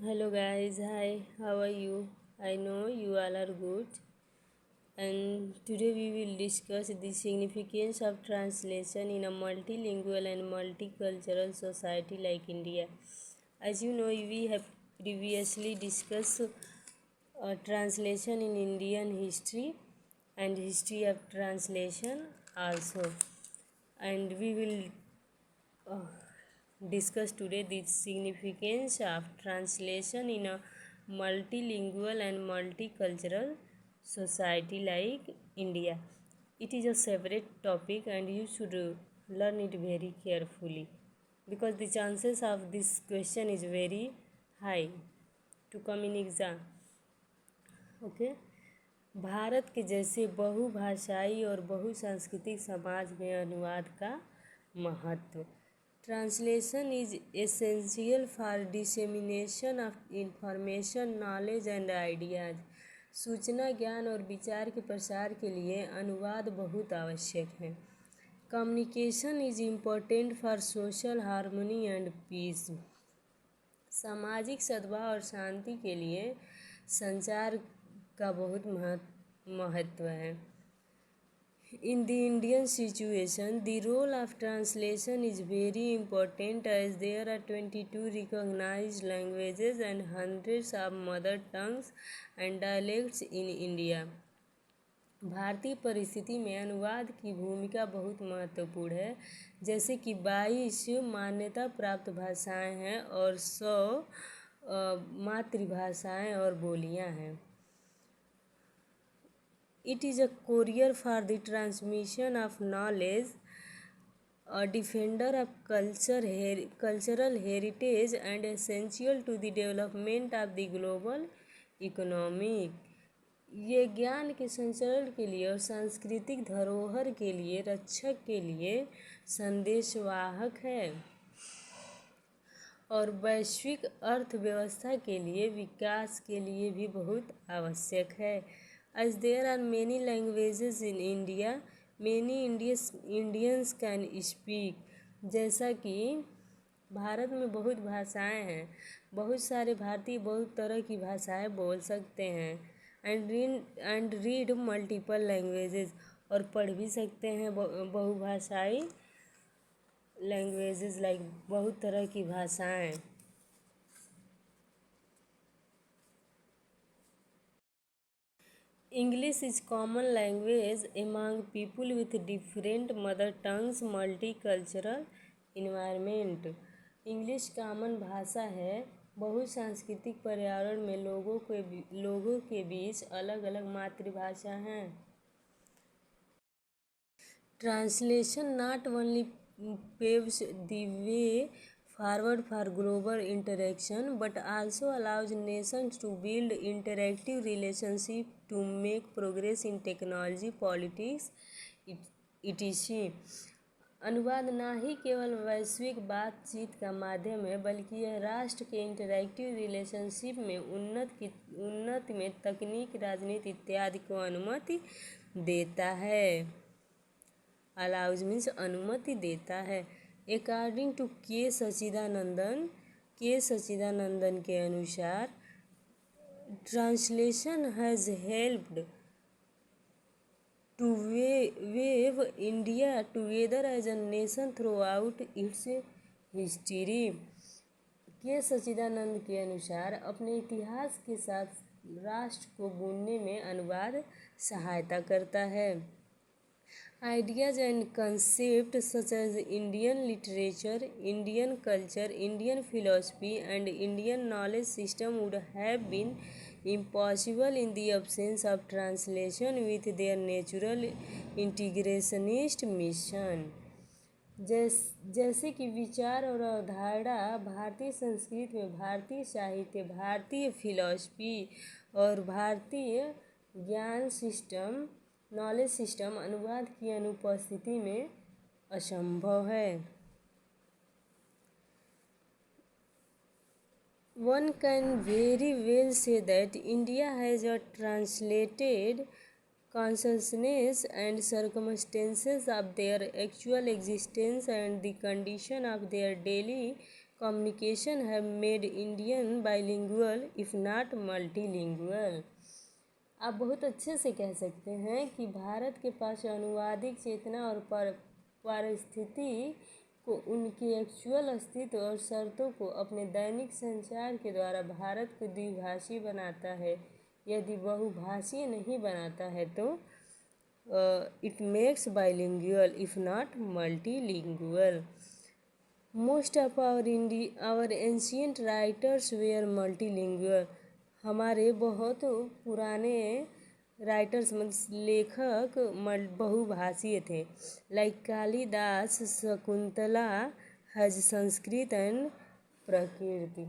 Hello guys, hi, how are you? I know you all are good. And today we will discuss the significance of translation in a multilingual and multicultural society like India. As you know, we have previously discussed translation in Indian history and history of translation also. And we will discuss today the significance of translation in a multilingual and multicultural society like India. It is a separate topic and you should learn it very carefully because the chances of this question is very high to come in exam. Okay. Bharat के जैसे बहुभाषाई और बहुसांस्कृतिक समाज में अनुवाद का महत्व। Translation is essential for dissemination of information, knowledge and ideas. सूचना, ज्ञान और विचार के प्रसार के लिए अनुवाद बहुत आवश्यक है। Communication is important for social harmony and peace. सामाजिक सद्भाव और शांति के लिए संचार का बहुत महत्व है। In the Indian situation, the role of translation is very important as there are 22 recognized languages and hundreds of mother tongues and dialects in India. भारतीय परिस्थिति में अनुवाद की भूमिका बहुत महत्वपूर्ण है, जैसे कि 22 मान्यता प्राप्त भाषाएं हैं और 100 मातृभाषाएं और बोलियां हैं। It is a courier for the transmission of knowledge, a defender of cultural heritage and essential to the development of the global economy. ये ज्ञान के संचरण के लिए और सांस्कृतिक धरोहर के लिए रक्षक के लिए संदेशवाहक है और वैश्विक अर्थव्यवस्था के लिए विकास के लिए भी बहुत आवश्यक है। As there are many languages in India, many Indians can speak. जैसा कि भारत में बहुत भाषाएं हैं, बहुत सारे भारतीय बहुत तरह की भाषाएं बोल सकते हैं। एंड रीड मल्टीपल लैंग्वेजेस, और पढ़ भी सकते हैं बहुभाषाई लैंग्वेजेस लाइक बहुत तरह की भाषाएं। English is common language among people with different mother tongues, multicultural environment. English common भाषा है बहुसांस्कृतिक पर्यावरण में लोगों के बीच अलग अलग मातृभाषा हैं। Translation not only paves the way forward for global interaction but also allows nations to build interactive relationships to make progress in technology, politics, etc. अनुवाद ना ही केवल वैश्विक बातचीत का माध्यम है, बल्कि यह राष्ट्र के इंटरैक्टिव रिलेशनशिप में उन्नति में तकनीक, राजनीति इत्यादि को अनुमति देता है। अलाउज मीन्स अनुमति देता है। अकॉर्डिंग टू के सच्चिदानंदन के अनुसार translation has helped to weave India together as a nation throughout its history. K Satchidanand के अनुसार अपने इतिहास के साथ राष्ट्र को बुनने में अनुवाद सहायता करता है। Ideas and concepts such as Indian literature, Indian culture, Indian philosophy, and Indian knowledge system would have been impossible in the absence of translation with their natural integrationist mission. जैसे कि विचार और अवधारणा भारतीय संस्कृति में भारतीय साहित्य, भारतीय फिलॉसफी और भारतीय ज्ञान सिस्टम, नॉलेज सिस्टम अनुवाद की अनुपस्थिति में असंभव है। One can very well say that India has a translated consciousness and circumstances of their actual existence and the condition of their daily communication have made Indian bilingual if not multilingual। आप बहुत अच्छे से कह सकते हैं कि भारत के पास अनुवादिक चेतना और पारिस्थिति को उनके एक्चुअल अस्तित्व और शर्तों को अपने दैनिक संचार के द्वारा भारत को द्विभाषी बनाता है। यदि बहुभाषीय नहीं बनाता है तो it makes bilingual if not multilingual. Most of our ancient writers were multilingual. हमारे बहुत पुराने राइटर्स मतलब लेखक बहुभाषीय थे। Like Kalidas Shakuntala has Sanskrit and Prakrit.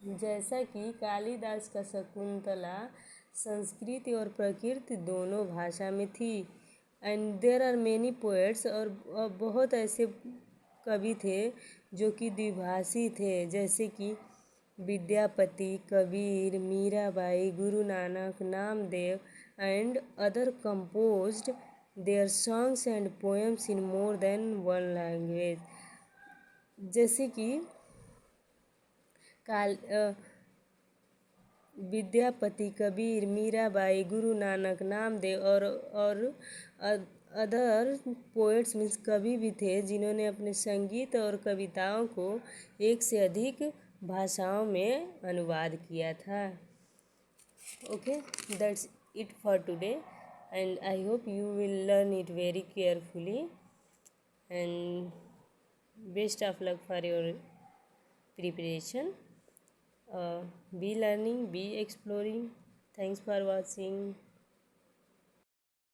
जैसा कि कालिदास का शकुंतला संस्कृत और प्रकृति दोनों भाषा में थी। And there are many poets, और बहुत ऐसे कवि थे जो कि द्विभाषी थे, जैसे कि Vidyapati, Kabir, Mirabai, Guru Nanak, Namdev and other composed their songs and poems in more than one language. जैसे कि विद्यापति, कबीर, मीराबाई, गुरु नानक, नामदेव और अदर पोएट्स मीन्स कवि भी थे जिन्होंने अपने संगीत और कविताओं को एक से अधिक भाषाओं में अनुवाद किया था। Okay, that's it for today and I hope you will learn it very carefully and best of luck for your preparation. Be learning, be exploring. Thanks for watching.